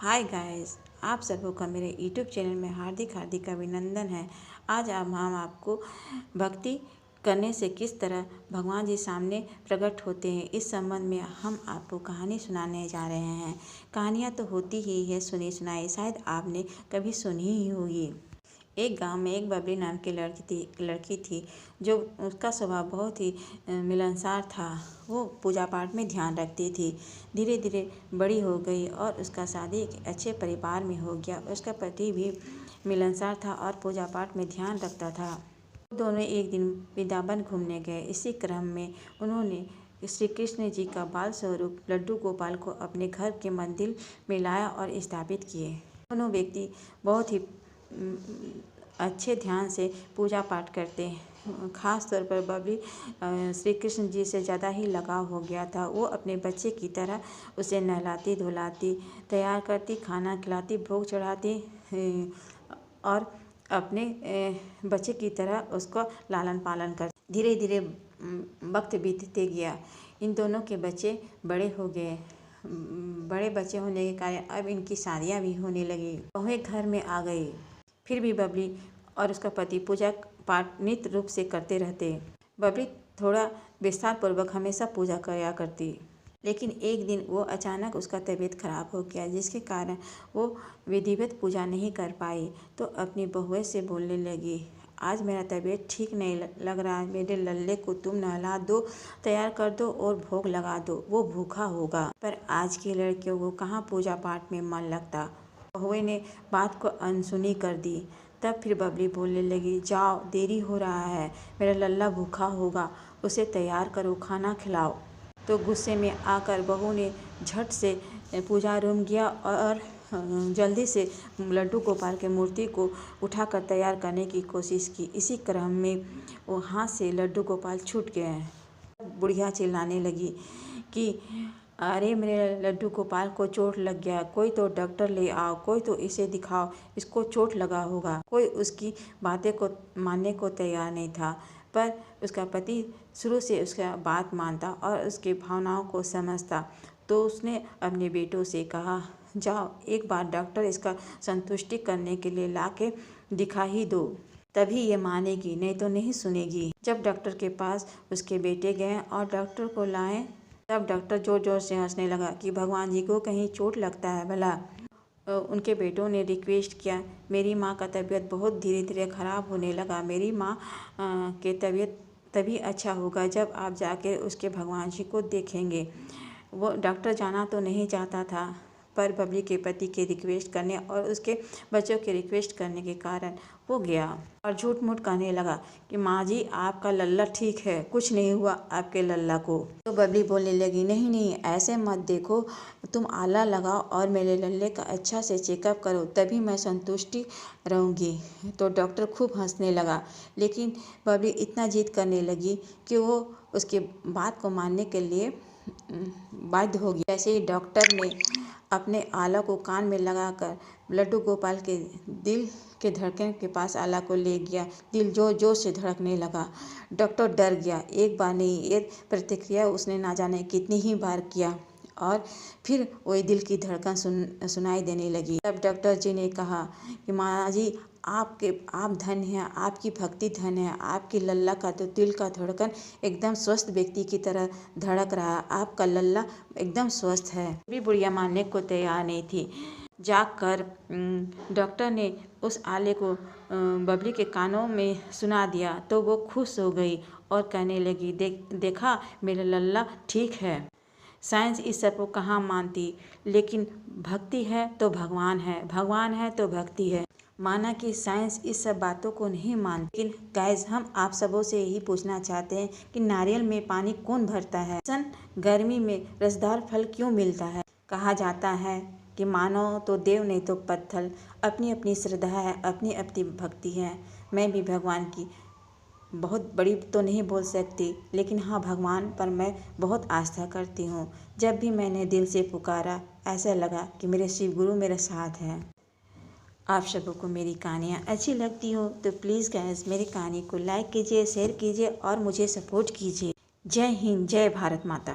Hi guys, आप सबों का मेरे यूट्यूब चैनल में हार्दिक हार्दिक अभिनंदन है। आज अब हम आपको भक्ति करने से किस तरह भगवान जी सामने प्रकट होते हैं, इस संबंध में हम आपको कहानी सुनाने जा रहे हैं। कहानियाँ तो होती ही है सुनी सुनाई, शायद आपने कभी सुनी ही होगी। एक गांव में एक बबली नाम की लड़की थी जो उसका स्वभाव बहुत ही मिलनसार था। वो पूजा पाठ में ध्यान रखती थी। धीरे धीरे बड़ी हो गई और उसका शादी एक अच्छे परिवार में हो गया। उसका पति भी मिलनसार था और पूजा पाठ में ध्यान रखता था। दोनों एक दिन वृंदावन घूमने गए। इसी क्रम में उन्होंने श्री कृष्ण जी का बाल स्वरूप लड्डू गोपाल को अपने घर के मंदिर में लाया और स्थापित किए। दोनों व्यक्ति बहुत ही अच्छे ध्यान से पूजा पाठ करते हैं। खास तौर पर बबली श्री कृष्ण जी से ज़्यादा ही लगाव हो गया था। वो अपने बच्चे की तरह उसे नहलाती धुलाती, तैयार करती, खाना खिलाती, भोग चढ़ाती और अपने बच्चे की तरह उसको लालन पालन करती। धीरे धीरे वक्त बीतते गया। इन दोनों के बच्चे बड़े हो गए। बड़े बच्चे होने के कारण अब इनकी शादियाँ भी होने लगी। बहुएं घर में आ गई। फिर भी बबली और उसका पति पूजा पाठ नित्य रूप से करते रहते। बबली थोड़ा विस्तार पूर्वक हमेशा पूजा किया करती, लेकिन एक दिन वो अचानक उसका तबीयत खराब हो गया, जिसके कारण वो विधिवत पूजा नहीं कर पाई। तो अपनी बहुएं से बोलने लगी, आज मेरा तबीयत ठीक नहीं लग रहा है, मेरे लल्ले को तुम नहला दो, तैयार कर दो और भोग लगा दो, वो भूखा होगा। पर आज की लड़कियों को कहाँ पूजा पाठ में मन लगता। बहुएं ने बात को अनसुनी कर दी। तब फिर बबली बोलने लगी, जाओ, देरी हो रहा है, मेरा लल्ला भूखा होगा, उसे तैयार करो, खाना खिलाओ। तो गुस्से में आकर बहू ने झट से पूजा रूम गया और जल्दी से लड्डू गोपाल के मूर्ति को उठाकर तैयार करने की कोशिश की। इसी क्रम में वो हाथ से लड्डू गोपाल छूट गए। बुढ़िया चिल्लाने लगी कि अरे मेरे लड्डू गोपाल को चोट लग गया, कोई तो डॉक्टर ले आओ, कोई तो इसे दिखाओ, इसको चोट लगा होगा। कोई उसकी बातें को मानने को तैयार नहीं था, पर उसका पति शुरू से उसका बात मानता और उसकी भावनाओं को समझता। तो उसने अपने बेटों से कहा, जाओ एक बार डॉक्टर इसका संतुष्टि करने के लिए ला के दिखा ही दो, तभी ये मानेगी, नहीं तो नहीं सुनेगी। जब डॉक्टर के पास उसके बेटे गए और डॉक्टर को लाए, तब डॉक्टर जोर जोर से हंसने लगा कि भगवान जी को कहीं चोट लगता है भला। उनके बेटों ने रिक्वेस्ट किया, मेरी माँ का तबीयत बहुत धीरे धीरे ख़राब होने लगा, मेरी माँ के तबीयत तभी अच्छा होगा जब आप जाके उसके भगवान जी को देखेंगे। वो डॉक्टर जाना तो नहीं चाहता था, पर बबली के पति के रिक्वेस्ट करने और उसके बच्चों के रिक्वेस्ट करने के कारण वो गया और झूठ मूठ कहने लगा कि माँ जी आपका लल्ला ठीक है, कुछ नहीं हुआ आपके लल्ला को। तो बबली बोलने लगी, नहीं नहीं, ऐसे मत देखो, तुम आला लगाओ और मेरे लल्ले का अच्छा से चेकअप करो, तभी मैं संतुष्टि रहूँगी। तो डॉक्टर खूब हंसने लगा, लेकिन बबली इतना जिद करने लगी कि वो उसके बात को मानने के लिए बाध्य हो गई। जैसे ही डॉक्टर ने अपने आला को कान में लगाकर लड्डू गोपाल के दिल के धड़कन के पास आला को ले गया, दिल जोर जोर से धड़कने लगा। डॉक्टर डर गया। एक बार नहीं, ये प्रतिक्रिया उसने ना जाने कितनी ही बार किया और फिर वही दिल की धड़कन सुनाई देने लगी। तब डॉक्टर जी ने कहा कि माँ जी आप धन हैं, आपकी भक्ति धन है, आपकी लल्ला का तो दिल का धड़कन एकदम स्वस्थ व्यक्ति की तरह धड़क रहा है, आपका लल्ला एकदम स्वस्थ है। भी बुढ़िया मानने को तैयार नहीं थी। जाकर डॉक्टर ने उस आले को बबली के कानों में सुना दिया तो वो खुश हो गई और कहने लगी, देखा मेरा लल्ला ठीक है। साइंस इस सब को कहाँ मानती, लेकिन भक्ति है तो भगवान है, भगवान है तो भक्ति है। माना कि साइंस इस सब बातों को नहीं मानती, लेकिन गाइस हम आप सबों से यही पूछना चाहते हैं कि नारियल में पानी कौन भरता है, गर्मी में रसदार फल क्यों मिलता है। कहा जाता है कि मानो तो देव नहीं तो पत्थर, अपनी अपनी श्रद्धा है, अपनी अपनी भक्ति है। मैं भी भगवान की बहुत बड़ी तो नहीं बोल सकती, लेकिन हाँ, भगवान पर मैं बहुत आस्था करती हूँ। जब भी मैंने दिल से पुकारा, ऐसा लगा कि मेरे शिव गुरु मेरे साथ हैं। आप सबों को मेरी कहानियाँ अच्छी लगती हो तो प्लीज़ गाइस मेरी कहानी को लाइक कीजिए, शेयर कीजिए और मुझे सपोर्ट कीजिए। जय हिंद, जय भारत माता।